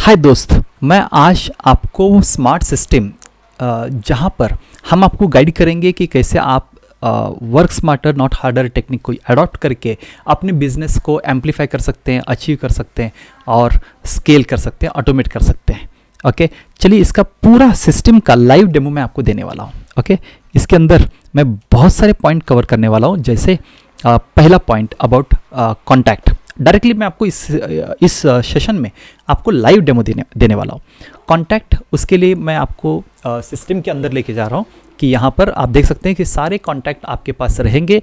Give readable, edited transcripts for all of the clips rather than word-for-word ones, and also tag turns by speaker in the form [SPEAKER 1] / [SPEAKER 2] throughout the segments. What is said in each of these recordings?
[SPEAKER 1] हाय दोस्त, मैं आज आपको वो स्मार्ट सिस्टम जहाँ पर हम आपको गाइड करेंगे कि कैसे आप work smarter not harder technique को अडॉप्ट करके अपने बिजनेस को एम्पलीफाई कर सकते हैं, अचीव कर सकते हैं और स्केल कर सकते हैं, ऑटोमेट कर सकते हैं। ओके, चलिए इसका पूरा सिस्टम का लाइव डेमो मैं आपको देने वाला हूँ। ओके, इसके अंदर मैं बहुत सारे पॉइंट कवर करने वाला हूँ। जैसे पहला पॉइंट अबाउट कॉन्टैक्ट। डायरेक्टली मैं आपको इस सेशन में आपको लाइव डेमो देने वाला हूँ। कॉन्टैक्ट, उसके लिए मैं आपको सिस्टम के अंदर लेके जा रहा हूँ कि यहाँ पर आप देख सकते हैं कि सारे कॉन्टैक्ट आपके पास रहेंगे।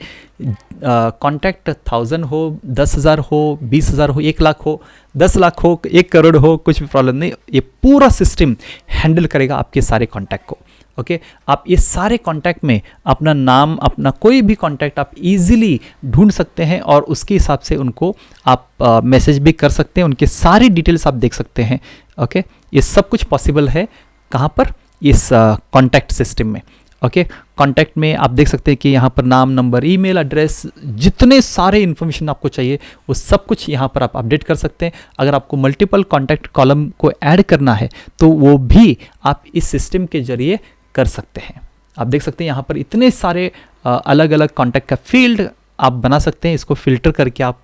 [SPEAKER 1] कॉन्टैक्ट 1000 हो, 10,000 हो, 20,000 हो, 1 लाख हो, 10 लाख हो, 1 करोड़ हो, कुछ भी प्रॉब्लम नहीं। ये पूरा सिस्टम हैंडल करेगा आपके सारे कॉन्टैक्ट को। ओके, आप ये सारे कॉन्टैक्ट में अपना नाम, अपना कोई भी कॉन्टैक्ट आप इजीली ढूंढ सकते हैं और उसके हिसाब से उनको आप मैसेज भी कर सकते हैं, उनके सारी डिटेल्स आप देख सकते हैं। ओके, ये सब कुछ पॉसिबल है कहाँ पर? इस कॉन्टैक्ट सिस्टम में। ओके, कॉन्टैक्ट में आप देख सकते हैं कि यहाँ पर नाम, नंबर, ईमेल एड्रेस, जितने सारे इन्फॉर्मेशन आपको चाहिए वो सब कुछ यहाँ पर आप अपडेट कर सकते हैं। अगर आपको मल्टीपल कॉन्टैक्ट कॉलम को ऐड करना है तो वो भी आप इस सिस्टम के जरिए कर सकते हैं। आप देख सकते हैं यहाँ पर इतने सारे अलग अलग कॉन्टैक्ट का फील्ड आप बना सकते हैं। इसको फिल्टर करके आप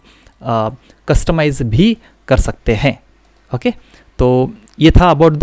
[SPEAKER 1] कस्टमाइज भी कर सकते हैं। ओके, तो ये था about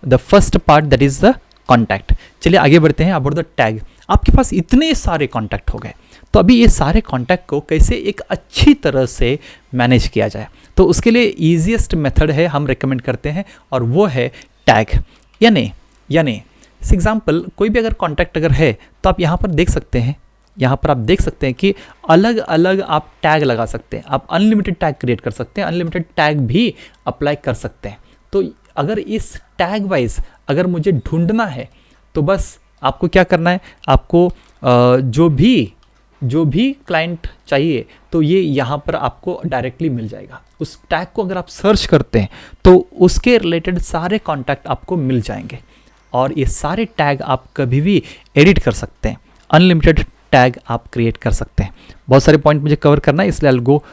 [SPEAKER 1] the first part, that is the contact. चलिए आगे बढ़ते हैं अबाउट द टैग। आपके पास इतने सारे कॉन्टैक्ट हो गए, तो अभी ये सारे कॉन्टैक्ट को कैसे एक अच्छी तरह से मैनेज किया जाए, तो उसके लिए ईजिएस्ट मेथड है, हम रिकमेंड करते हैं, और वो है टैग। यानी एग्जाम्पल, कोई भी अगर कॉन्टैक्ट अगर है तो आप यहाँ पर देख सकते हैं, यहाँ पर आप देख सकते हैं कि अलग अलग आप टैग लगा सकते हैं। आप अनलिमिटेड टैग क्रिएट कर सकते हैं, अनलिमिटेड टैग भी अप्लाई कर सकते हैं। तो अगर इस टैग वाइज अगर मुझे ढूंढना है तो बस आपको क्या करना है, आपको जो भी क्लाइंट चाहिए तो ये यहाँ पर आपको डायरेक्टली मिल जाएगा। उस टैग को अगर आप सर्च करते हैं तो उसके रिलेटेड सारे कॉन्टैक्ट आपको मिल जाएंगे और ये सारे टैग आप कभी भी एडिट कर सकते हैं। अनलिमिटेड टैग आप क्रिएट कर सकते हैं। बहुत सारे पॉइंट मुझे कवर करना है, इसलिए आई विल गो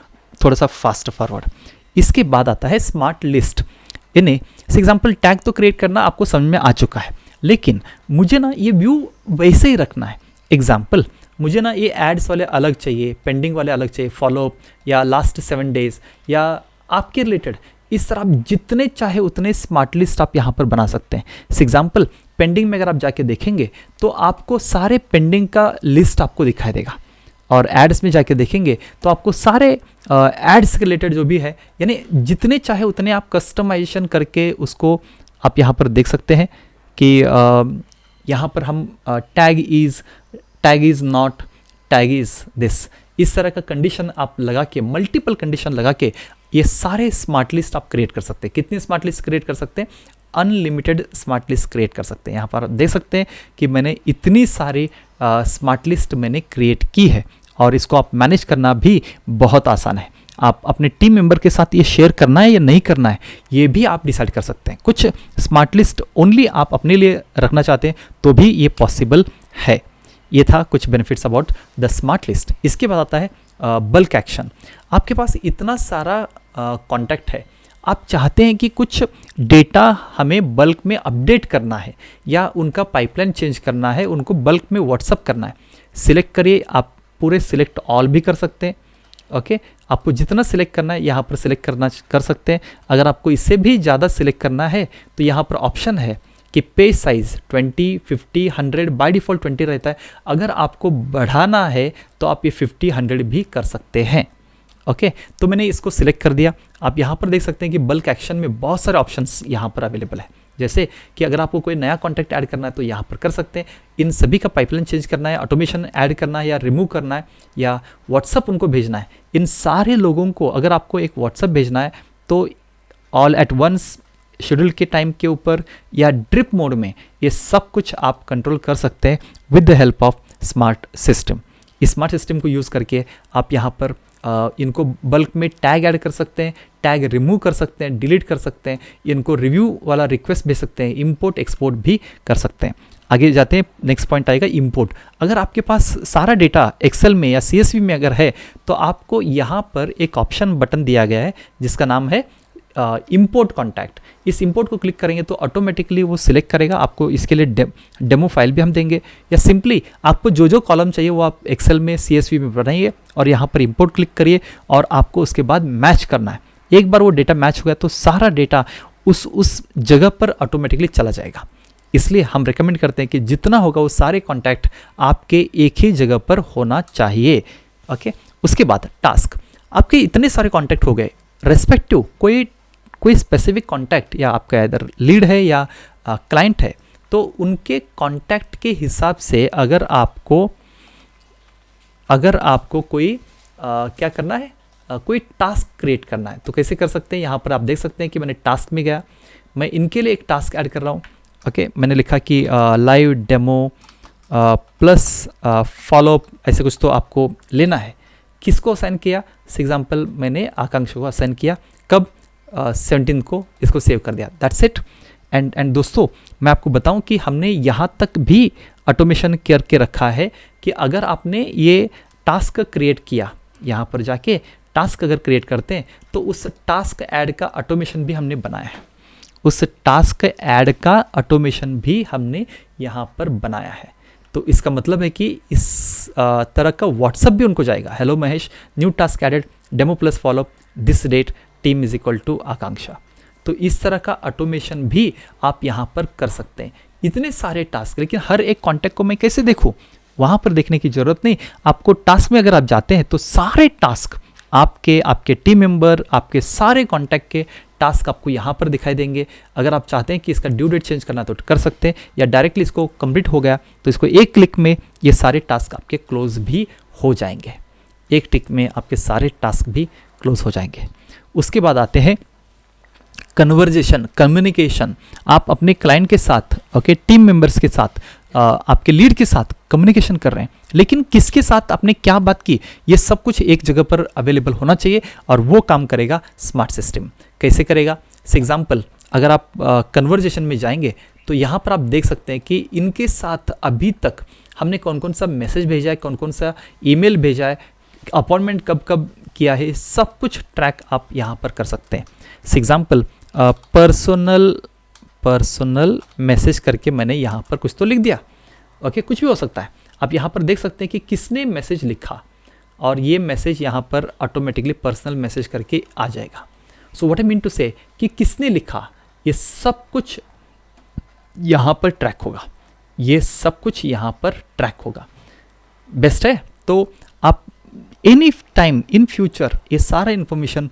[SPEAKER 1] थोड़ा सा फास्ट फॉरवर्ड। इसके बाद आता है स्मार्ट लिस्ट। यानी एग्जाम्पल, टैग तो क्रिएट करना आपको समझ में आ चुका है, लेकिन मुझे ना ये व्यू वैसे ही रखना है। एग्जाम्पल, मुझे ना ये एड्स वाले अलग चाहिए, पेंडिंग वाले अलग चाहिए, फॉलोअप या लास्ट 7 डेज या आपके रिलेटेड, इस तरह आप जितने चाहे उतने स्मार्ट लिस्ट आप यहाँ पर बना सकते हैं। एग्जाम्पल, पेंडिंग में अगर आप जाके देखेंगे तो आपको सारे पेंडिंग का लिस्ट आपको दिखाई देगा, और एड्स में जाके देखेंगे तो आपको सारे एड्स के रिलेटेड जो भी है, यानी जितने चाहे उतने आप कस्टमाइजेशन करके उसको आप यहाँ पर देख सकते हैं कि यहाँ पर हम tag is not, tag is this, इस तरह का कंडीशन आप लगा के, मल्टीपल कंडीशन लगा के ये सारे स्मार्ट लिस्ट आप क्रिएट कर सकते हैं। कितनी स्मार्ट लिस्ट क्रिएट कर सकते हैं? अनलिमिटेड स्मार्ट लिस्ट क्रिएट कर सकते हैं। यहाँ पर देख सकते हैं कि मैंने इतनी सारी स्मार्ट लिस्ट मैंने क्रिएट की है, और इसको आप मैनेज करना भी बहुत आसान है। आप अपने टीम मेंबर के साथ ये शेयर करना है या नहीं करना है, ये भी आप डिसाइड कर सकते हैं। कुछ स्मार्ट लिस्ट ओनली आप अपने लिए रखना चाहते हैं तो भी ये पॉसिबल है। ये था कुछ benefits about the smart list. इसके बाद आता है बल्क एक्शन। आपके पास इतना सारा कॉन्टैक्ट है, आप चाहते हैं कि कुछ डेटा हमें बल्क में अपडेट करना है या उनका पाइपलाइन चेंज करना है, उनको बल्क में व्हाट्सअप करना है। सिलेक्ट करिए, आप पूरे सिलेक्ट ऑल भी कर सकते हैं। ओके, आपको जितना सिलेक्ट करना है यहाँ पर सिलेक्ट कर सकते हैं। अगर आपको इससे भी ज़्यादा सिलेक्ट करना है तो यहाँ पर ऑप्शन है कि पेज साइज़ 20, 50, 100, बाय डिफ़ॉल्ट 20 रहता है। अगर आपको बढ़ाना है तो आप ये 50, 100 भी कर सकते हैं। ओके, तो मैंने इसको सिलेक्ट कर दिया। आप यहाँ पर देख सकते हैं कि बल्क एक्शन में बहुत सारे ऑप्शंस यहाँ पर अवेलेबल है। जैसे कि अगर आपको कोई नया कॉन्टैक्ट ऐड करना है तो यहाँ पर कर सकते हैं। इन सभी का पाइपलाइन चेंज करना है, ऑटोमेशन ऐड करना है या रिमूव करना है, या व्हाट्सअप उनको भेजना है, इन सारे लोगों को अगर आपको एक व्हाट्सअप भेजना है तो ऑल एट वंस, शेड्यूल के टाइम के ऊपर या ड्रिप मोड में, ये सब कुछ आप कंट्रोल कर सकते हैं with the help of smart system. इस स्मार्ट सिस्टम को यूज़ करके आप यहाँ पर इनको बल्क में टैग ऐड कर सकते हैं, टैग रिमूव कर सकते हैं, डिलीट कर सकते हैं, इनको रिव्यू वाला रिक्वेस्ट भेज सकते हैं, इंपोर्ट एक्सपोर्ट भी कर सकते हैं। आगे जाते हैं, नेक्स्ट पॉइंट आएगा इंपोर्ट। अगर आपके पास सारा डेटा एक्सेल में या CSV में अगर है तो आपको यहाँ पर एक ऑप्शन बटन दिया गया है जिसका नाम है इंपोर्ट कॉन्टैक्ट, इस इंपोर्ट को क्लिक करेंगे तो ऑटोमेटिकली वो सिलेक्ट करेगा। आपको इसके लिए डेमो फाइल भी हम देंगे, या सिंपली आपको जो जो कॉलम चाहिए वो आप एक्सेल में CSV में बनाइए और यहाँ पर इंपोर्ट क्लिक करिए और आपको उसके बाद मैच करना है। एक बार वो डेटा मैच हो गया तो सारा डेटा उस जगह पर ऑटोमेटिकली चला जाएगा। इसलिए हम रिकमेंड करते हैं कि जितना होगा वो सारे कॉन्टैक्ट आपके एक ही जगह पर होना चाहिए। ओके, उसके बाद टास्क, आपके इतने सारे कॉन्टैक्ट हो गए, रेस्पेक्टिव कोई स्पेसिफिक कॉन्टैक्ट या आपका इधर लीड है या क्लाइंट है, तो उनके कॉन्टैक्ट के हिसाब से अगर आपको कोई क्या करना है, कोई टास्क क्रिएट करना है तो कैसे कर सकते हैं। यहाँ पर आप देख सकते हैं कि मैंने टास्क में गया, मैं इनके लिए एक टास्क ऐड कर रहा हूँ। ओके, मैंने लिखा कि लाइव डेमो प्लस फॉलोअप, ऐसे कुछ तो आपको लेना है। किसको असाइन किया, फॉर एग्जाम्पल मैंने आकांक्षा को असाइन किया, कब 17 को इसको सेव कर दिया, दैट्स इट। एंड दोस्तों मैं आपको बताऊं कि हमने यहाँ तक भी ऑटोमेशन करके रखा है कि अगर आपने ये टास्क क्रिएट किया, यहाँ पर जाके टास्क अगर क्रिएट करते हैं तो उस टास्क ऐड का ऑटोमेशन भी हमने बनाया है, उस टास्क ऐड का ऑटोमेशन भी हमने यहाँ पर बनाया है। तो इसका मतलब है कि इस तरह का व्हाट्सअप भी उनको जाएगा, hello Mahesh, new task added, demo plus follow up, this date, team is equal to Akanksha. तो इस तरह का ऑटोमेशन भी आप यहाँ पर कर सकते हैं। इतने सारे टास्क, लेकिन हर एक कॉन्टैक्ट को मैं कैसे देखूँ, वहाँ पर देखने की ज़रूरत नहीं। आपको टास्क में अगर आप जाते हैं तो सारे टास्क आपके टीम मेंबर, आपके सारे कॉन्टैक्ट के टास्क आपको यहाँ पर दिखाई देंगे। अगर आप चाहते हैं कि इसका ड्यू डेट चेंज करना तो कर सकते हैं, या डायरेक्टली इसको कंप्लीट हो गया तो इसको एक क्लिक में ये सारे टास्क आपके क्लोज भी हो जाएंगे, एक टिक में आपके सारे टास्क भी क्लोज हो जाएंगे। उसके बाद आते हैं कन्वर्जेशन, कम्युनिकेशन। आप अपने क्लाइंट के साथ, ओके, टीम मेंबर्स के साथ, आपके लीड के साथ कम्युनिकेशन कर रहे हैं, लेकिन किसके साथ आपने क्या बात की, ये सब कुछ एक जगह पर अवेलेबल होना चाहिए और वो काम करेगा स्मार्ट सिस्टम। कैसे करेगा, फॉर एग्जाम्पल अगर आप कन्वर्जेशन में जाएंगे तो यहाँ पर आप देख सकते हैं कि इनके साथ अभी तक हमने कौन कौन सा मैसेज भेजा है, कौन कौन सा ईमेल भेजा है, अपॉइंटमेंट कब कब किया है, सब कुछ ट्रैक आप यहाँ पर कर सकते हैं। फॉर एग्जाम्पल पर्सनल मैसेज करके मैंने यहाँ पर कुछ तो लिख दिया, ओके, कुछ भी हो सकता है। आप यहाँ पर देख सकते हैं कि किसने मैसेज लिखा और ये मैसेज यहाँ पर ऑटोमेटिकली पर्सनल मैसेज करके आ जाएगा। So what I mean to say कि किसने लिखा, ये सब कुछ यहाँ पर ट्रैक होगा, ये सब कुछ यहाँ पर ट्रैक होगा। बेस्ट है। तो आप एनी टाइम इन फ्यूचर ये सारा इन्फॉर्मेशन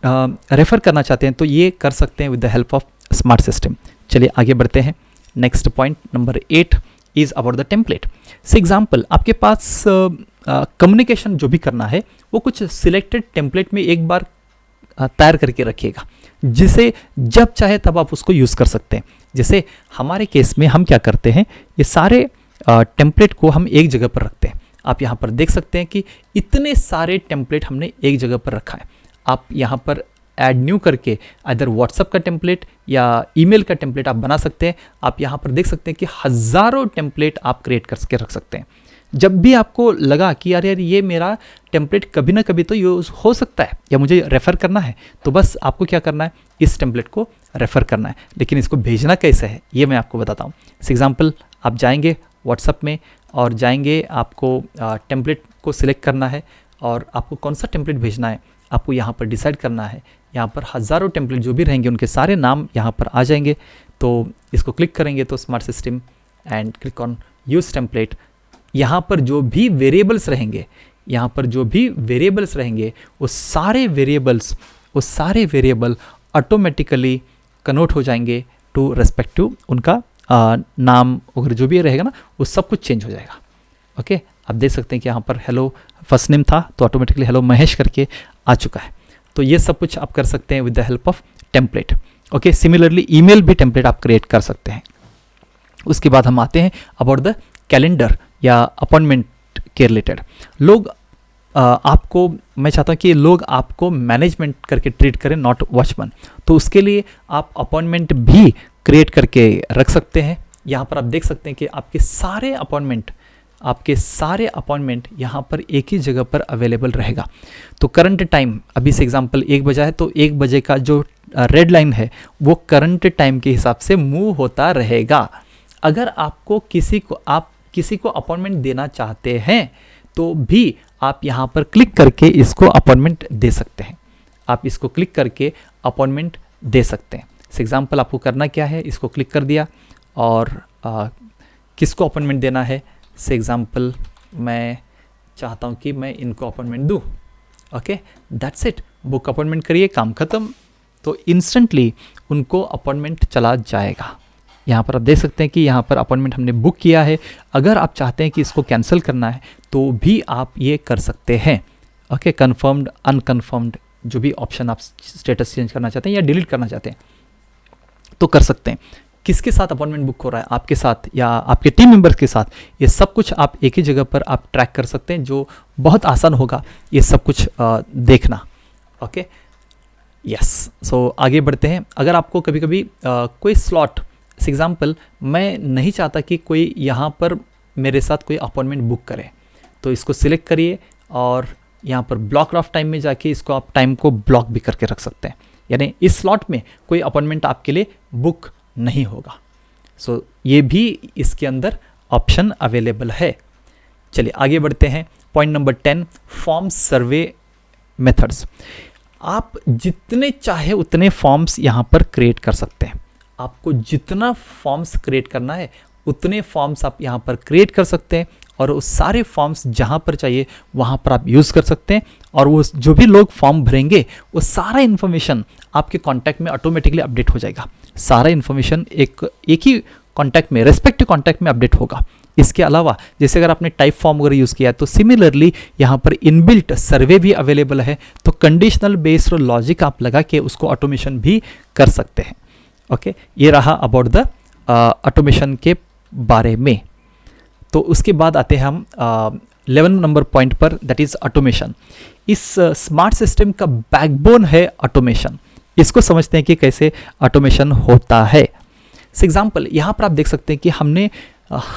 [SPEAKER 1] रेफर करना चाहते हैं तो ये कर सकते हैं with the help of smart system. चलिए आगे बढ़ते हैं। Next point number 8 is about the template. For example आपके पास कम्युनिकेशन जो भी करना है वो कुछ सिलेक्टेड टेम्पलेट में एक बार तैयार करके रखिएगा, जिसे जब चाहे तब आप उसको यूज़ कर सकते हैं। जैसे हमारे केस में हम क्या करते हैं, ये सारे टेम्पलेट को हम एक जगह पर रखते हैं। आप यहाँ पर देख सकते हैं कि इतने सारे टेम्पलेट हमने एक जगह पर रखा है। आप यहाँ पर ऐड न्यू करके अदर व्हाट्सअप का टेम्पलेट या ईमेल का टेम्पलेट आप बना सकते हैं। आप यहाँ पर देख सकते हैं कि हज़ारों टेम्पलेट आप क्रिएट करके रख सकते हैं। जब भी आपको लगा कि यार ये मेरा टेम्पलेट कभी ना कभी तो यूज़ हो सकता है या मुझे रेफ़र करना है, तो बस आपको क्या करना है, इस टेम्पलेट को रेफ़र करना है। लेकिन इसको भेजना कैसे है ये मैं आपको बताता हूँ। फॉर एग्जाम्पल आप जाएंगे व्हाट्सअप में और जाएंगे, आपको टेम्पलेट को सिलेक्ट करना है और आपको कौन सा टेम्पलेट भेजना है आपको यहाँ पर डिसाइड करना है। यहाँ पर हज़ारों टेम्पलेट जो भी रहेंगे उनके सारे नाम यहाँ पर आ जाएंगे। तो इसको क्लिक करेंगे तो smart system and click on use template. यहाँ पर जो भी वेरिएबल्स रहेंगे, यहाँ पर जो भी वेरिएबल्स रहेंगे वो सारे वेरिएबल ऑटोमेटिकली कन्वर्ट हो जाएंगे टू रेस्पेक्टिव उनका नाम वगैरह जो भी रहेगा ना वो सब कुछ चेंज हो जाएगा। ओके, आप देख सकते हैं कि यहाँ पर हेलो फर्स्ट नेम था तो ऑटोमेटिकली हेलो महेश करके आ चुका है। तो ये सब कुछ आप कर सकते हैं with the help of template. Okay, similarly email भी टेम्पलेट आप क्रिएट कर सकते हैं। उसके बाद हम आते हैं अबाउट द कैलेंडर या अपॉइंटमेंट के रिलेटेड। लोग आपको, मैं चाहता हूँ कि लोग आपको मैनेजमेंट करके ट्रीट करें, नॉट वॉचमैन। तो उसके लिए आप अपॉइंटमेंट भी क्रिएट करके रख सकते हैं। यहाँ पर आप देख सकते हैं कि आपके सारे अपॉइंटमेंट आपके सारे अपॉइंटमेंट यहाँ पर एक ही जगह पर अवेलेबल रहेगा। तो करंट टाइम, अभी से एग्जांपल 1 बजा है तो 1 बजे का जो रेड लाइन है वो करंट टाइम के हिसाब से मूव होता रहेगा। अगर आपको किसी को अपॉइंटमेंट देना चाहते हैं तो भी आप यहाँ पर क्लिक करके इसको अपॉइंटमेंट दे सकते हैं। आप इसको क्लिक करके अपॉइंटमेंट दे सकते हैं। फॉर एग्जांपल आपको करना क्या है, इसको क्लिक कर दिया और किसको अपॉइंटमेंट देना है। फॉर एग्जांपल मैं चाहता हूँ कि मैं इनको अपॉइंटमेंट दूँ। Okay, that's it. Book appointment करिए, काम ख़त्म। तो इंस्टेंटली उनको अपॉइंटमेंट चला जाएगा। यहाँ पर आप देख सकते हैं कि यहाँ पर अपॉइंटमेंट हमने बुक किया है। अगर आप चाहते हैं कि इसको कैंसिल करना है तो भी आप ये कर सकते हैं। ओके, कन्फर्म्ड, अनकन्फर्म्ड, जो भी ऑप्शन आप स्टेटस चेंज करना चाहते हैं या डिलीट करना चाहते हैं तो कर सकते हैं। किसके साथ अपॉइंटमेंट बुक हो रहा है, आपके साथ या आपके टीम मेंबर्स के साथ, ये सब कुछ आप एक ही जगह पर आप ट्रैक कर सकते हैं, जो बहुत आसान होगा ये सब कुछ देखना। Okay, yes. सो आगे बढ़ते हैं। अगर आपको कभी कभी कोई स्लॉट, फॉर एग्जांपल मैं नहीं चाहता कि कोई यहाँ पर मेरे साथ कोई अपॉइंटमेंट बुक करे, तो इसको सिलेक्ट करिए और यहाँ पर ब्लॉक ऑफ टाइम में जाके इसको आप टाइम को ब्लॉक भी करके रख सकते हैं। यानी इस स्लॉट में कोई अपॉइंटमेंट आपके लिए बुक नहीं होगा। सो ये भी इसके अंदर ऑप्शन अवेलेबल है। चलिए आगे बढ़ते हैं। पॉइंट नंबर 10, फॉर्म सर्वे मेथड्स। आप जितने चाहे उतने फॉर्म्स यहाँ पर क्रिएट कर सकते हैं। आपको जितना फॉर्म्स क्रिएट करना है उतने फॉर्म्स आप यहाँ पर क्रिएट कर सकते हैं और उस सारे फॉर्म्स जहाँ पर चाहिए वहाँ पर आप यूज़ कर सकते हैं। और वो जो भी लोग फॉर्म भरेंगे वो सारा इन्फॉर्मेशन आपके कॉन्टैक्ट में ऑटोमेटिकली अपडेट हो जाएगा। सारा इन्फॉर्मेशन एक ही कॉन्टैक्ट में, रेस्पेक्टिव कॉन्टैक्ट में अपडेट होगा। इसके अलावा जैसे अगर आपने टाइप फॉर्म वगैरह यूज़ किया है तो सिमिलरली यहाँ पर इनबिल्ट सर्वे भी अवेलेबल है। तो कंडीशनल बेस्ड लॉजिक आप लगा के उसको ऑटोमेशन भी कर सकते हैं। ओके, ये रहा अबाउट द ऑटोमेशन के बारे में। तो उसके बाद आते हैं हम 11 नंबर पॉइंट पर, दैट इज ऑटोमेशन। इस स्मार्ट सिस्टम का बैकबोन है ऑटोमेशन। इसको समझते हैं कि कैसे ऑटोमेशन होता है। फॉर एग्जांपल यहाँ पर आप देख सकते हैं कि हमने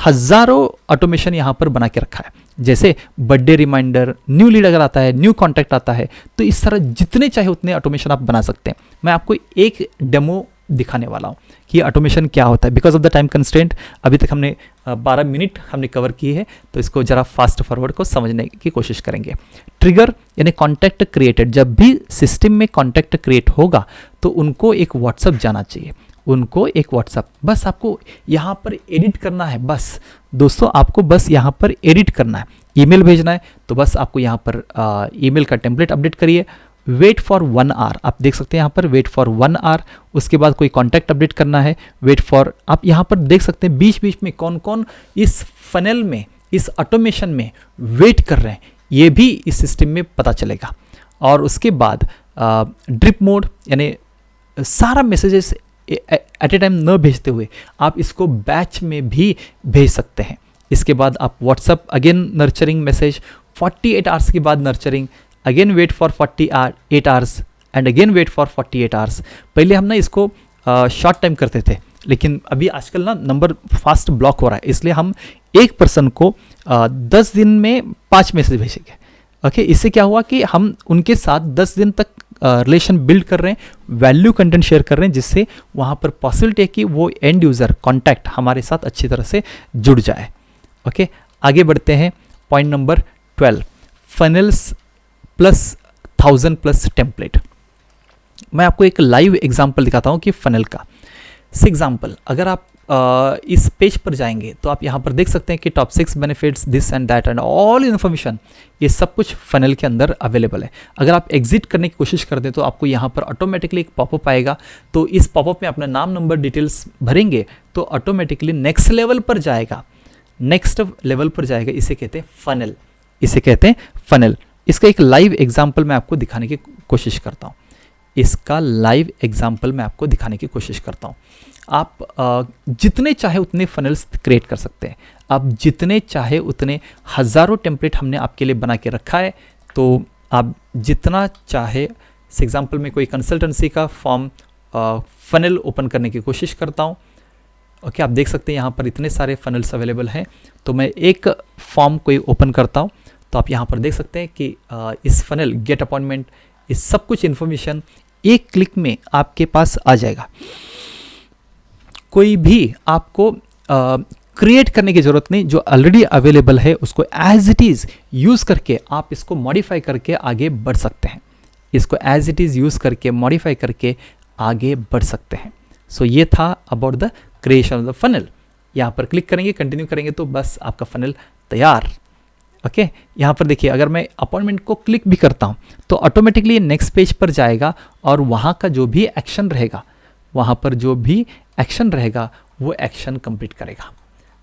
[SPEAKER 1] हज़ारों ऑटोमेशन यहाँ पर बना के रखा है। जैसे बर्थडे रिमाइंडर, न्यू लीड अगर आता है, न्यू कॉन्टैक्ट आता है, तो इस तरह जितने चाहे उतने ऑटोमेशन आप बना सकते हैं। मैं आपको एक डेमो दिखाने वाला हूँ कि ऑटोमेशन क्या होता है। Because of the time constraint अभी तक हमने 12 मिनट हमने कवर किए हैं, तो इसको ज़रा फास्ट फॉरवर्ड को समझने की कोशिश करेंगे। ट्रिगर यानी कॉन्टैक्ट क्रिएटेड, जब भी सिस्टम में कॉन्टैक्ट क्रिएट होगा तो उनको एक व्हाट्सअप जाना चाहिए, उनको एक व्हाट्सअप। बस आपको यहाँ पर एडिट करना है। बस दोस्तों, आपको बस यहाँ पर एडिट करना है। ईमेल भेजना है तो बस आपको यहाँ पर ईमेल का टेम्पलेट अपडेट करिए। वेट फॉर 1 आवर, आप देख सकते हैं यहाँ पर वेट फॉर 1 आवर। उसके बाद कोई कॉन्टैक्ट अपडेट करना है, वेट फॉर, आप यहाँ पर देख सकते हैं बीच बीच में कौन कौन इस फनल में, इस ऑटोमेशन में वेट कर रहे हैं, ये भी इस सिस्टम में पता चलेगा। और उसके बाद ड्रिप मोड यानी सारा मैसेजेस एट ए टाइम न भेजते हुए आप इसको बैच में भी भेज सकते हैं। इसके बाद आप WhatsApp again nurturing message, 48 hours के बाद nurturing, again wait for 48 hours and again wait for 48 hours. पहले हम ना इसको शॉर्ट टाइम करते थे, लेकिन अभी आजकल ना नंबर फास्ट ब्लॉक हो रहा है, इसलिए हम एक पर्सन को 10 दिन में 5 मैसेज भेजेंगे। ओके, इससे क्या हुआ कि हम उनके साथ 10 दिन तक रिलेशन बिल्ड कर रहे हैं, वैल्यू कंटेंट शेयर कर रहे हैं, जिससे वहाँ पर पॉसिबिलिटी है कि वो एंड यूज़र कॉन्टैक्ट हमारे साथ अच्छी तरह से जुड़ जाए। ओके, आगे बढ़ते हैं। Point number 12, funnels plus 1000+ template. मैं आपको एक लाइव एग्जांपल दिखाता हूँ कि फनल का। फॉर एग्जांपल अगर आप इस पेज पर जाएंगे तो आप यहाँ पर देख सकते हैं कि top 6 benefits, this and that and all information, ये सब कुछ फनल के अंदर अवेलेबल है। अगर आप एग्जिट करने की कोशिश कर दें तो आपको यहाँ पर ऑटोमेटिकली एक पॉपअप आएगा। तो इस पॉपअप में अपना नाम, नंबर, डिटेल्स भरेंगे तो ऑटोमेटिकली नेक्स्ट लेवल पर जाएगा, नेक्स्ट लेवल पर जाएगा। इसे कहते हैं फनल, इसे कहते हैं फनल। इसका एक लाइव एग्जाम्पल मैं आपको दिखाने की कोशिश करता हूँ। इसका लाइव एग्जाम्पल मैं आपको दिखाने की कोशिश करता हूँ। आप जितने चाहे उतने फनल्स क्रिएट कर सकते हैं। आप जितने चाहे उतने हज़ारों टेम्पलेट हमने आपके लिए बना के रखा है, तो आप जितना चाहे। फॉर एग्जाम्पल मैं कोई कंसल्टेंसी का फॉर्म फनल ओपन करने की कोशिश करता हूँ। ओके, आप देख सकते हैं यहाँ पर इतने सारे फनल्स अवेलेबल हैं। तो मैं एक फॉर्म को ओपन करता हूँ, तो आप यहाँ पर देख सकते हैं कि इस फनल गेट अपॉइंटमेंट, इस सब कुछ इन्फॉर्मेशन एक क्लिक में आपके पास आ जाएगा। कोई भी आपको क्रिएट करने की ज़रूरत नहीं, जो ऑलरेडी अवेलेबल है उसको एज इट इज़ यूज़ करके आप इसको मॉडिफाई करके आगे बढ़ सकते हैं। इसको एज इट इज़ यूज़ करके मॉडिफाई करके आगे बढ़ सकते हैं। सो ये था about the creation of the funnel. यहाँ पर क्लिक करेंगे, कंटिन्यू करेंगे तो बस आपका फनल तैयार। ओके, यहाँ पर देखिए, अगर मैं अपॉइंटमेंट को क्लिक भी करता हूँ तो ऑटोमेटिकली नेक्स्ट पेज पर जाएगा और वहाँ का जो भी एक्शन रहेगा, वहाँ पर जो भी एक्शन रहेगा वो एक्शन कंप्लीट करेगा,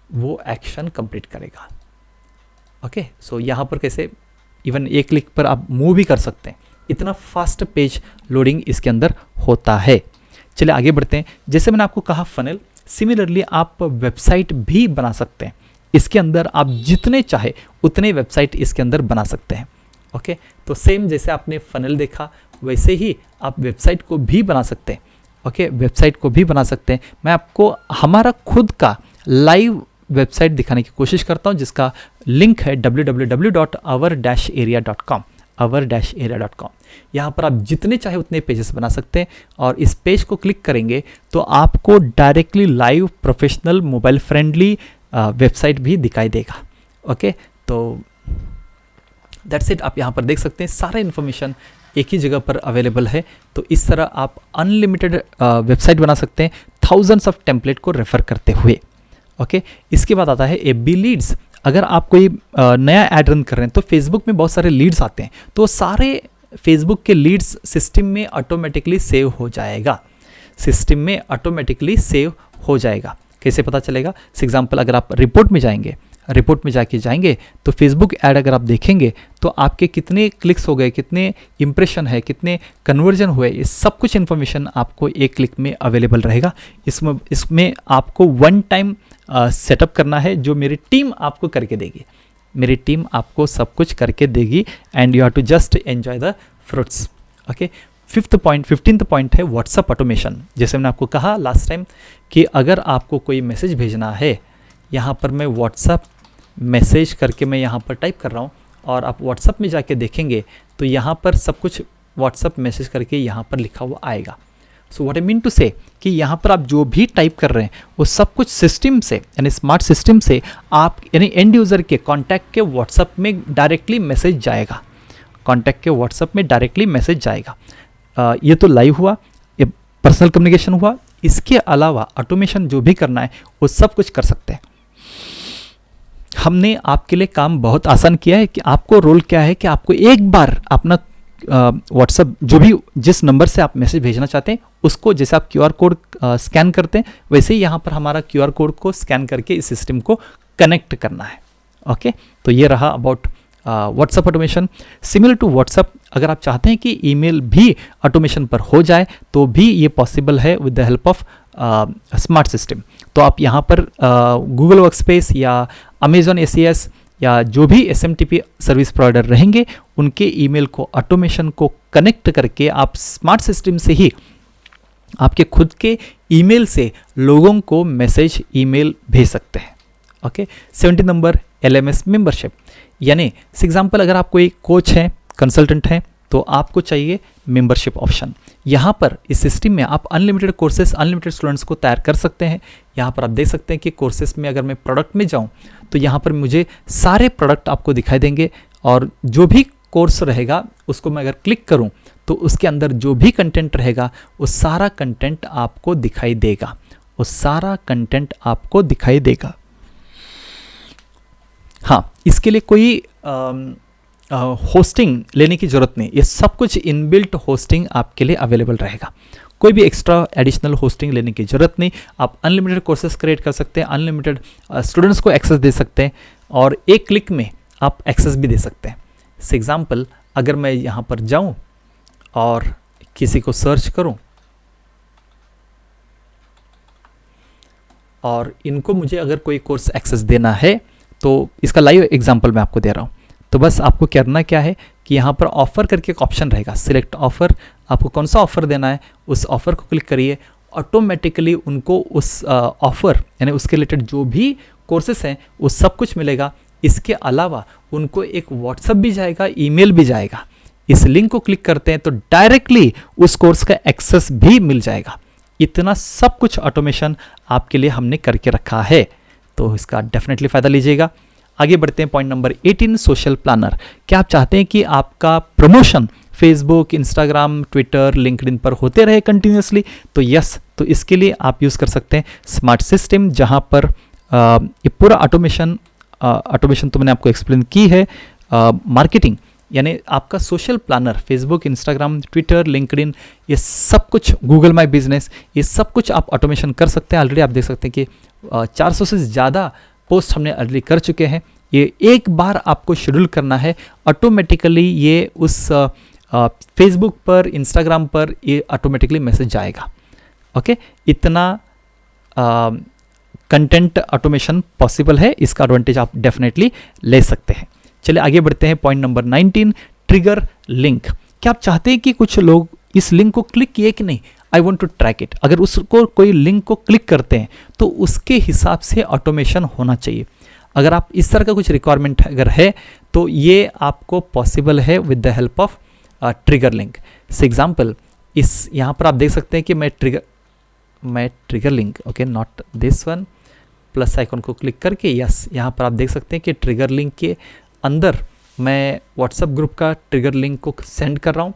[SPEAKER 1] वो एक्शन कंप्लीट करेगा। ओके, सो यहाँ पर कैसे इवन एक क्लिक पर आप मूव भी कर सकते हैं, इतना फास्ट पेज लोडिंग इसके अंदर होता है। चलिए आगे बढ़ते हैं। जैसे मैंने आपको कहा फनल, सिमिलरली आप वेबसाइट भी बना सकते हैं। इसके अंदर आप जितने चाहे उतने वेबसाइट इसके अंदर बना सकते हैं। ओके, तो सेम जैसे आपने फनल देखा वैसे ही आप वेबसाइट को भी बना सकते हैं। ओके, वेबसाइट को भी बना सकते हैं। मैं आपको हमारा खुद का लाइव वेबसाइट दिखाने की कोशिश करता हूं, जिसका लिंक है www.our-area.com our-area.com। यहाँ पर आप जितने चाहे उतने पेजेस बना सकते हैं और इस पेज को क्लिक करेंगे तो आपको directly live professional mobile friendly website भी दिखाई देगा। ओके, तो दैट्स इट। आप यहाँ पर देख सकते हैं सारा इन्फॉर्मेशन एक ही जगह पर अवेलेबल है। तो इस तरह आप अनलिमिटेड वेबसाइट बना सकते हैं थाउजेंड्स ऑफ टेम्पलेट को रेफर करते हुए। ओके, इसके बाद आता है एफबी लीड्स। अगर आप कोई नया ऐड रन कर रहे हैं तो फेसबुक में बहुत सारे लीड्स आते हैं, तो सारे फेसबुक के लीड्स सिस्टम में ऑटोमेटिकली सेव हो जाएगा। सिस्टम में ऑटोमेटिकली सेव हो जाएगा। कैसे पता चलेगा? फॉर एग्जांपल, अगर आप रिपोर्ट में जाएंगे, रिपोर्ट में जाएंगे तो फेसबुक ऐड अगर आप देखेंगे तो आपके कितने क्लिक्स हो गए, कितने इंप्रेशन है, कितने कन्वर्जन हुए, ये सब कुछ इन्फॉर्मेशन आपको एक क्लिक में अवेलेबल रहेगा। इसमें आपको वन टाइम सेटअप करना है, जो मेरी टीम आपको करके देगी। मेरी टीम आपको सब कुछ करके देगी and you have to just enjoy the fruits. Okay, 15th point है व्हाट्सएप ऑटोमेशन। जैसे मैंने आपको कहा लास्ट टाइम कि अगर आपको कोई मैसेज भेजना है, यहाँ पर मैं व्हाट्सएप मैसेज करके मैं यहाँ पर टाइप कर रहा हूँ और आप व्हाट्सएप में जाके देखेंगे तो यहाँ पर सब कुछ व्हाट्सएप मैसेज करके यहाँ पर लिखा हुआ आएगा। So what I mean to say कि यहाँ पर आप जो भी टाइप कर रहे हैं वो सब कुछ सिस्टम से, यानी स्मार्ट सिस्टम से आप यानी एंड यूज़र के कॉन्टैक्ट के व्हाट्सएप में डायरेक्टली मैसेज जाएगा। कॉन्टैक्ट के व्हाट्सएप में डायरेक्टली मैसेज जाएगा। ये तो लाइव हुआ, ये पर्सनल कम्युनिकेशन हुआ। इसके अलावा ऑटोमेशन जो भी करना है वो सब कुछ कर सकते हैं। हमने आपके लिए काम बहुत आसान किया है कि आपको रोल क्या है कि आपको एक बार अपना व्हाट्सएप जो भी जिस नंबर से आप मैसेज भेजना चाहते हैं उसको, जैसे आप QR कोड स्कैन करते हैं वैसे ही यहाँ पर हमारा QR कोड को स्कैन करके इस सिस्टम को कनेक्ट करना है। ओके, तो ये रहा about WhatsApp automation. Similar to WhatsApp, अगर आप चाहते हैं कि ईमेल भी ऑटोमेशन पर हो जाए तो भी ये पॉसिबल है with the help of smart system. तो आप यहाँ पर गूगल वर्कस्पेस या अमेजॉन ACS या जो भी SMTP सर्विस प्रोवाइडर रहेंगे उनके ईमेल को ऑटोमेशन को कनेक्ट करके आप स्मार्ट सिस्टम से ही आपके खुद के ईमेल से लोगों को मैसेज ईमेल भेज सकते हैं। ओके, 70 नंबर LMS मेंबरशिप, यानी फॉर एग्जांपल अगर आप कोई कोच हैं, कंसल्टेंट हैं तो आपको चाहिए मेंबरशिप ऑप्शन। यहाँ पर इस सिस्टम में आप अनलिमिटेड कोर्सेज, अनलिमिटेड स्टूडेंट्स को तैयार कर सकते हैं। यहाँ पर आप देख सकते हैं कि कोर्सेज में अगर मैं प्रोडक्ट में जाऊँ तो यहाँ पर मुझे सारे प्रोडक्ट आपको दिखाई देंगे और जो भी कोर्स रहेगा उसको मैं अगर क्लिक करूँ तो उसके अंदर जो भी कंटेंट रहेगा वो सारा कंटेंट आपको दिखाई देगा, वो सारा कंटेंट आपको दिखाई देगा। हाँ, इसके लिए कोई होस्टिंग लेने की ज़रूरत नहीं, ये सब कुछ इनबिल्ट होस्टिंग आपके लिए अवेलेबल रहेगा। कोई भी एक्स्ट्रा एडिशनल होस्टिंग लेने की ज़रूरत नहीं। आप अनलिमिटेड कोर्सेज क्रिएट कर सकते हैं, अनलिमिटेड स्टूडेंट्स को एक्सेस दे सकते हैं और एक क्लिक में आप एक्सेस भी दे सकते हैं। फॉर एग्जांपल, अगर मैं यहाँ पर जाऊँ और किसी को सर्च करूँ और इनको मुझे अगर कोई कोर्स एक्सेस देना है तो इसका लाइव एग्जांपल मैं आपको दे रहा हूँ। तो बस आपको करना क्या है कि यहाँ पर ऑफ़र करके एक ऑप्शन रहेगा, सिलेक्ट ऑफ़र। आपको कौन सा ऑफ़र देना है उस ऑफ़र को क्लिक करिए, ऑटोमेटिकली उनको उस ऑफ़र यानी उसके रिलेटेड जो भी कोर्सेस हैं वो सब कुछ मिलेगा। इसके अलावा उनको एक व्हाट्सएप भी जाएगा, ईमेल भी जाएगा। इस लिंक को क्लिक करते हैं तो डायरेक्टली उस कोर्स का एक्सेस भी मिल जाएगा। इतना सब कुछ ऑटोमेशन आपके लिए हमने करके रखा है, तो इसका डेफिनेटली फ़ायदा लीजिएगा। आगे बढ़ते हैं पॉइंट नंबर 18, सोशल प्लानर। क्या आप चाहते हैं कि आपका promotion Facebook, Instagram, Twitter, LinkedIn पर होते रहे कंटिन्यूसली? तो यस, तो इसके लिए आप यूज़ कर सकते हैं स्मार्ट सिस्टम, जहां पर ये पूरा ऑटोमेशन तो मैंने आपको एक्सप्लेन की है। मार्केटिंग यानी आपका social planner, Facebook, Instagram, Twitter, LinkedIn, ये सब कुछ, गूगल माई बिजनेस, ये सब कुछ आप ऑटोमेशन कर सकते हैं। ऑलरेडी आप देख सकते हैं कि 400 से ज़्यादा पोस्ट हमने ऑलरेडी कर चुके हैं। ये एक बार आपको शेड्यूल करना है, ऑटोमेटिकली ये उस फेसबुक पर, इंस्टाग्राम पर ये ऑटोमेटिकली मैसेज जाएगा। ओके, इतना कंटेंट ऑटोमेशन पॉसिबल है, इसका एडवांटेज आप डेफिनेटली ले सकते हैं। चलिए आगे बढ़ते हैं पॉइंट नंबर 19, ट्रिगर लिंक। क्या आप चाहते हैं कि कुछ लोग इस लिंक को क्लिक किए कि नहीं, I want to track it. अगर उसको कोई लिंक को क्लिक करते हैं तो उसके हिसाब से ऑटोमेशन होना चाहिए। अगर आप इस तरह का कुछ रिक्वायरमेंट अगर है तो ये आपको पॉसिबल है with the help of trigger link. For example, इस यहाँ पर आप देख सकते हैं कि मैं trigger link, okay, not this one, plus icon को क्लिक करके यस, यहाँ पर आप देख सकते हैं कि ट्रिगर लिंक के अंदर मैं व्हाट्सएप ग्रुप का ट्रिगर लिंक को सेंड कर रहा हूँ।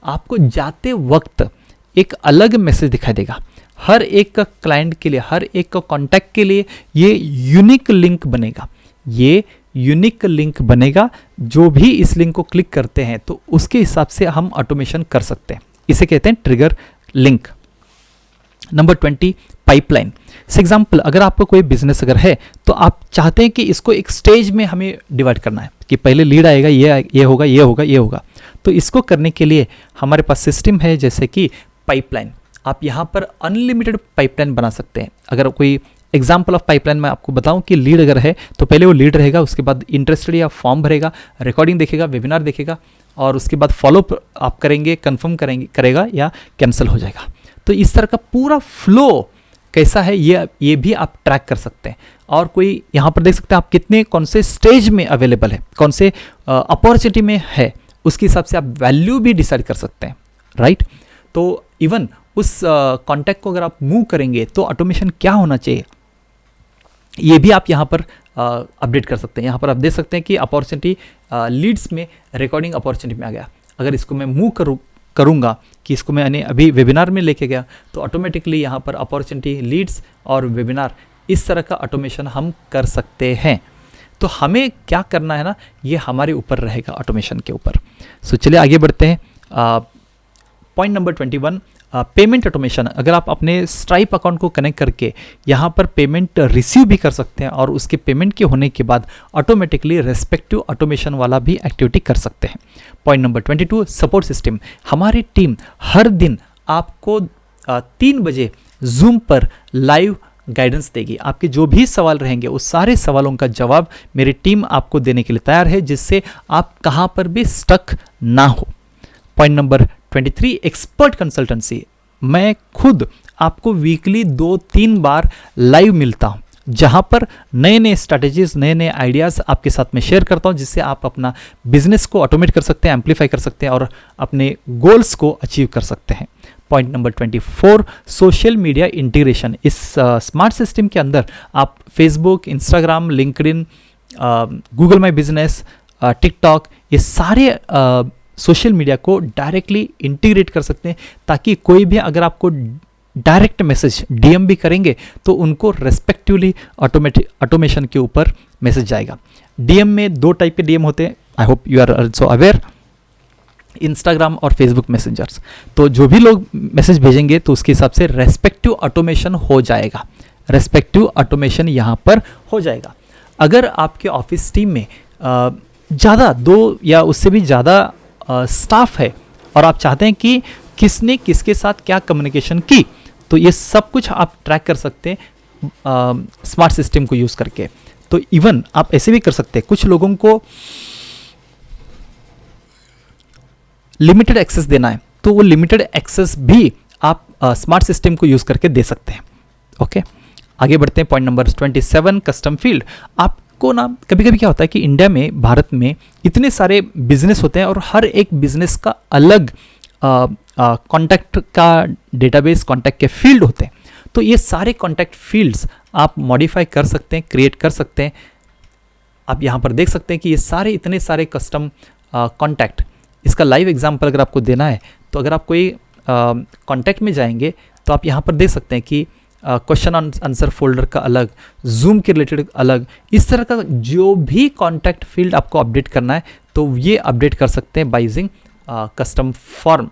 [SPEAKER 1] आपको जाते वक्त एक अलग मैसेज दिखाई देगा। हर एक का क्लाइंट के लिए, हर एक का कॉन्टैक्ट के लिए ये यूनिक लिंक बनेगा। ये यूनिक लिंक बनेगा, जो भी इस लिंक को क्लिक करते हैं तो उसके हिसाब से हम ऑटोमेशन कर सकते हैं। इसे कहते हैं trigger link. Number 20, pipeline. For example, अगर आपका कोई बिजनेस अगर है तो आप चाहते हैं कि इसको एक स्टेज में हमें डिवाइड करना है कि पहले लीड आएगा, ये होगा, ये होगा, ये होगा। तो इसको करने के लिए हमारे पास सिस्टम है जैसे कि पाइपलाइन। आप यहाँ पर अनलिमिटेड पाइपलाइन बना सकते हैं। अगर कोई एग्जाम्पल ऑफ पाइपलाइन मैं आपको बताऊं कि लीड अगर है तो पहले वो लीड रहेगा, उसके बाद इंटरेस्टेड या फॉर्म भरेगा, रिकॉर्डिंग देखेगा, वेबिनार देखेगा, और उसके बाद फॉलो आप करेंगे, कंफर्म करेगा या कैंसिल हो जाएगा। तो इस तरह का पूरा फ्लो कैसा है ये भी आप ट्रैक कर सकते हैं। और कोई यहाँ पर देख सकते हैं आप कितने, कौन से स्टेज में अवेलेबल है, कौन से अपॉर्चुनिटी में है, उसके हिसाब से आप वैल्यू भी डिसाइड कर सकते हैं, राइट। तो इवन उस कॉन्टैक्ट को अगर आप मूव करेंगे तो ऑटोमेशन क्या होना चाहिए, ये भी आप यहाँ पर अपडेट कर सकते हैं। यहाँ पर आप देख सकते हैं कि अपॉर्चुनिटी लीड्स में रिकॉर्डिंग अपॉर्चुनिटी में आ गया। अगर इसको मैं मूव करूँगा कि इसको मैं अभी वेबिनार में लेके गया तो ऑटोमेटिकली यहाँ पर अपॉर्चुनिटी, लीड्स और वेबिनार, इस तरह का ऑटोमेशन हम कर सकते हैं। तो हमें क्या करना है ना, ये हमारे ऊपर रहेगा, ऑटोमेशन के ऊपर। सो चलिए आगे बढ़ते हैं। Point number 21, payment automation. अगर आप अपने स्ट्राइप अकाउंट को कनेक्ट करके यहाँ पर पेमेंट रिसीव भी कर सकते हैं और उसके पेमेंट के होने के बाद ऑटोमेटिकली रेस्पेक्टिव ऑटोमेशन वाला भी एक्टिविटी कर सकते हैं। Point number 22, support system. हमारी टीम हर दिन आपको 3 बजे जूम पर लाइव गाइडेंस देगी। आपके जो भी सवाल रहेंगे उस सारे सवालों का जवाब मेरी टीम आपको देने के लिए तैयार है, जिससे आप कहाँ पर भी स्टक ना हो। Point number 23, expert consultancy. मैं खुद आपको वीकली 2-3 बार लाइव मिलता हूँ, जहाँ पर नए नए स्ट्रैटेजीज, नए नए आइडियाज़ आपके साथ में शेयर करता हूँ, जिससे आप अपना बिजनेस को ऑटोमेट कर सकते हैं, एम्पलीफाई कर सकते हैं और अपने गोल्स को अचीव कर सकते हैं। Point number 24, social media integration. इस स्मार्ट सिस्टम के अंदर आप Facebook, Instagram, LinkedIn, Google my business, TikTok, ये सारे सोशल मीडिया को डायरेक्टली इंटीग्रेट कर सकते हैं, ताकि कोई भी अगर आपको डायरेक्ट मैसेज डीएम भी करेंगे तो उनको रेस्पेक्टिवली ऑटोमेशन के ऊपर मैसेज जाएगा। डीएम में 2 टाइप के डीएम होते हैं, I hope you are also aware, Instagram और फेसबुक मैसेंजर्स। तो जो भी लोग मैसेज भेजेंगे तो उसके हिसाब से रेस्पेक्टिव ऑटोमेशन हो जाएगा, रेस्पेक्टिव ऑटोमेशन यहाँ पर हो जाएगा। अगर आपके ऑफिस टीम में ज़्यादा 2 या उससे भी ज़्यादा स्टाफ है और आप चाहते हैं कि किसने किसके साथ क्या कम्युनिकेशन की, तो ये सब कुछ आप ट्रैक कर सकते हैं स्मार्ट सिस्टम को यूज़ करके। तो इवन आप ऐसे भी कर सकते हैं, कुछ लोगों को लिमिटेड एक्सेस देना है तो वो लिमिटेड एक्सेस भी आप स्मार्ट सिस्टम को यूज़ करके दे सकते हैं। ओके, आगे बढ़ते हैं। Point number 27, custom field. आपको ना कभी कभी क्या होता है कि इंडिया में, भारत में इतने सारे बिजनेस होते हैं और हर एक बिजनेस का अलग कॉन्टैक्ट का डेटाबेस, कॉन्टैक्ट के फील्ड होते हैं। तो ये सारे कॉन्टैक्ट फील्ड्स आप मॉडिफाई कर सकते हैं, क्रिएट कर सकते हैं। आप यहाँ पर देख सकते हैं कि ये सारे इतने सारे कस्टम कॉन्टैक्ट, इसका लाइव एग्जांपल अगर आपको देना है तो अगर आप कोई कॉन्टैक्ट में जाएंगे तो आप यहाँ पर देख सकते हैं कि क्वेश्चन आंसर फोल्डर का अलग, जूम के रिलेटेड अलग, इस तरह का जो भी कॉन्टैक्ट फील्ड आपको अपडेट करना है तो ये अपडेट कर सकते हैं by using custom form,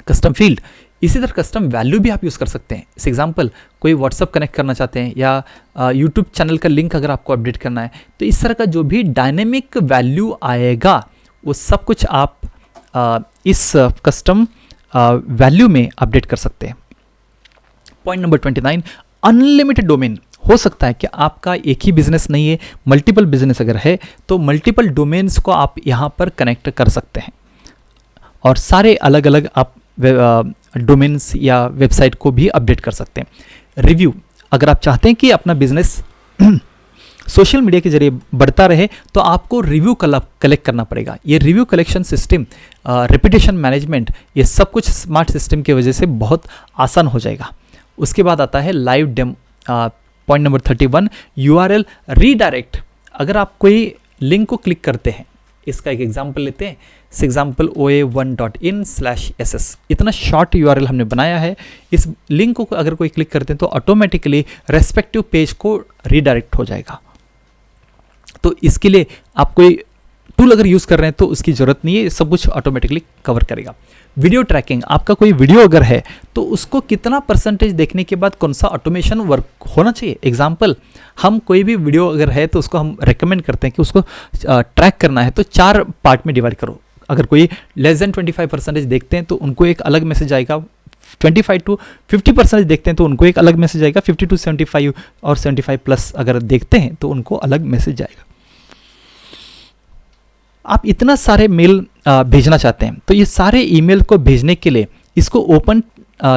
[SPEAKER 1] custom field. इसी तरह कस्टम वैल्यू भी आप यूज़ कर सकते हैं। इस एग्जांपल, कोई व्हाट्सअप कनेक्ट करना चाहते हैं या यूट्यूब चैनल का लिंक अगर आपको अपडेट करना है तो इस तरह का जो भी डायनेमिक वैल्यू आएगा वो सब कुछ आप इस कस्टम वैल्यू में अपडेट कर सकते हैं। Point number 29, unlimited domain. हो सकता है कि आपका एक ही बिजनेस नहीं है, मल्टीपल बिजनेस अगर है तो मल्टीपल डोमेन्स को आप यहाँ पर कनेक्ट कर सकते हैं और सारे अलग अलग आप डोमेन्स या वेबसाइट को भी अपडेट कर सकते हैं। रिव्यू, अगर आप चाहते हैं कि अपना बिजनेस सोशल मीडिया के जरिए बढ़ता रहे तो आपको रिव्यू कलेक्ट करना पड़ेगा। ये review collection system, reputation management, ये सब कुछ स्मार्ट सिस्टम की वजह से बहुत आसान हो जाएगा। उसके बाद आता है live demo. Point number 31, URL redirect. अगर आप कोई लिंक को क्लिक करते हैं, इसका एक एग्जांपल लेते हैं। इस एग्जांपल oa1.in/ss, इतना शॉर्ट URL हमने बनाया है। इस लिंक को अगर कोई क्लिक करते हैं तो ऑटोमेटिकली रेस्पेक्टिव पेज को रीडायरेक्ट हो जाएगा। तो इसके लिए आप कोई टूल अगर यूज़ कर रहे हैं तो उसकी ज़रूरत नहीं है, सब कुछ ऑटोमेटिकली कवर करेगा। वीडियो ट्रैकिंग, आपका कोई वीडियो अगर है तो उसको कितना परसेंटेज देखने के बाद कौन सा ऑटोमेशन वर्क होना चाहिए। एग्जांपल, हम कोई भी वीडियो अगर है तो उसको हम रेकमेंड करते हैं कि उसको ट्रैक करना है तो 4 पार्ट में डिवाइड करो। अगर कोई लेस देन 25% देखते हैं तो उनको एक अलग मैसेज आएगा, 25 to 50% देखते हैं तो उनको एक अलग मैसेज आएगा, 50 to 75 और 75+ अगर देखते हैं तो उनको अलग मैसेज आएगा। आप इतना सारे मेल भेजना चाहते हैं तो ये सारे ईमेल को भेजने के लिए इसको ओपन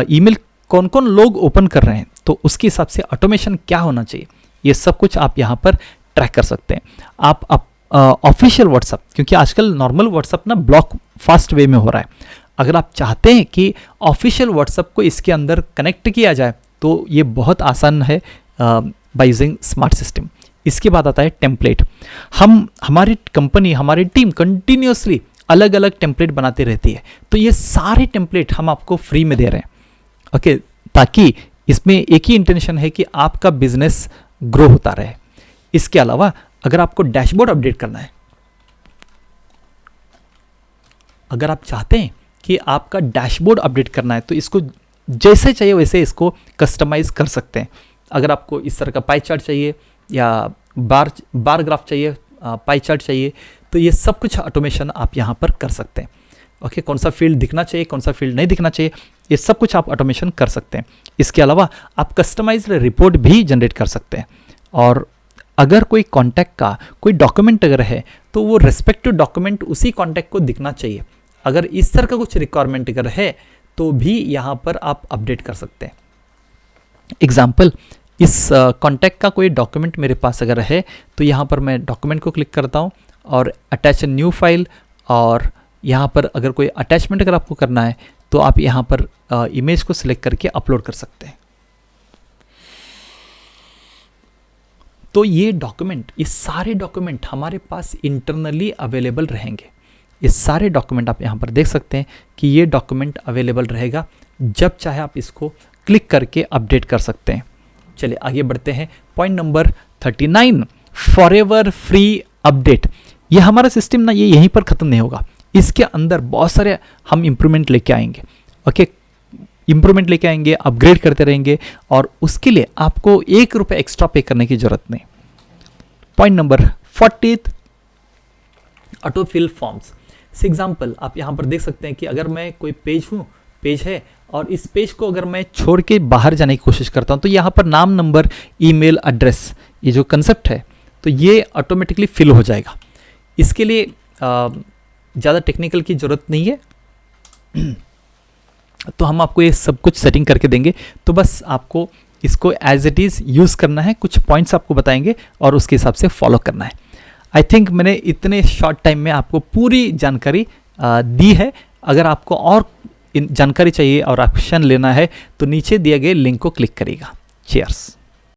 [SPEAKER 1] ईमेल कौन कौन लोग ओपन कर रहे हैं तो उसके हिसाब से ऑटोमेशन क्या होना चाहिए, ये सब कुछ आप यहाँ पर ट्रैक कर सकते हैं। आप ऑफिशियल व्हाट्सअप, क्योंकि आजकल नॉर्मल व्हाट्सअप ना ब्लॉक फास्ट वे में हो रहा है, अगर आप चाहते हैं कि ऑफिशियल व्हाट्सअप को इसके अंदर कनेक्ट किया जाए तो ये बहुत आसान है बाय यूजिंग स्मार्ट सिस्टम। इसके बाद आता है टेम्पलेट। हमारी कंपनी, हमारी टीम कंटिन्यूसली अलग अलग टेम्पलेट बनाती रहती है तो ये सारे टेम्पलेट हम आपको फ्री में दे रहे हैं। ओके, ताकि इसमें एक ही इंटेंशन है कि आपका बिजनेस ग्रो होता रहे। इसके अलावा अगर आपको डैशबोर्ड अपडेट करना है, अगर आप चाहते हैं कि आपका डैशबोर्ड अपडेट करना है तो इसको जैसे चाहिए वैसे इसको कस्टमाइज कर सकते हैं। अगर आपको इस तरह का पाई चार्ट चाहिए या बार ग्राफ चाहिए, पाई चार्ट चाहिए, तो ये सब कुछ ऑटोमेशन आप यहाँ पर कर सकते हैं। ओके, कौन सा फील्ड दिखना चाहिए, कौन सा फील्ड नहीं दिखना चाहिए, ये सब कुछ आप ऑटोमेशन कर सकते हैं। इसके अलावा आप कस्टमाइज्ड रिपोर्ट भी जनरेट कर सकते हैं। और अगर कोई कॉन्टैक्ट का कोई डॉक्यूमेंट अगर है तो वो रेस्पेक्टिव डॉक्यूमेंट उसी कॉन्टैक्ट को दिखना चाहिए। अगर इस तरह का कुछ रिक्वायरमेंट अगर है तो भी यहाँ पर आप अपडेट कर सकते हैं। एग्जाम्पल, इस कॉन्टैक्ट का कोई डॉक्यूमेंट मेरे पास अगर है तो यहाँ पर मैं डॉक्यूमेंट को क्लिक करता हूँ और अटैच ए न्यू फाइल, और यहाँ पर अगर कोई अटैचमेंट अगर आपको करना है तो आप यहाँ पर इमेज को सिलेक्ट करके अपलोड कर सकते हैं। तो ये डॉक्यूमेंट, ये सारे डॉक्यूमेंट हमारे पास इंटरनली अवेलेबल रहेंगे। ये सारे डॉक्यूमेंट आप यहाँ पर देख सकते हैं कि ये डॉक्यूमेंट अवेलेबल रहेगा, जब चाहे आप इसको क्लिक करके अपडेट कर सकते हैं। चलिए आगे बढ़ते हैं। Point number 39, forever free update. ये हमारा सिस्टम ना ये यहीं पर ख़त्म नहीं होगा, इसके अंदर बहुत सारे हम इम्प्रूवमेंट लेके आएंगे। ओके, इम्प्रूवमेंट लेके आएंगे, अपग्रेड करते रहेंगे और उसके लिए आपको ₹1 एक्स्ट्रा पे करने की ज़रूरत नहीं। Point number 40, autofill forms. Example, आप यहाँ पर देख सकते हैं कि अगर मैं कोई पेज है और इस पेज को अगर मैं छोड़ के बाहर जाने की कोशिश करता हूँ तो यहाँ पर नाम, नंबर, ईमेल, एड्रेस, ये जो कंसेप्ट है तो ये ऑटोमेटिकली फिल हो जाएगा। इसके लिए ज़्यादा टेक्निकल की ज़रूरत नहीं है। तो हम आपको ये सब कुछ सेटिंग करके देंगे। तो बस आपको इसको एज इट इज़ यूज़ करना है, कुछ पॉइंट्स आपको बताएंगे और उसके हिसाब से फॉलो करना है। आई थिंक मैंने इतने शॉर्ट टाइम में आपको पूरी जानकारी दी है। अगर आपको और जानकारी चाहिए और एक्शन लेना है तो नीचे दिए गए लिंक को क्लिक करिएगा। चीयर्स।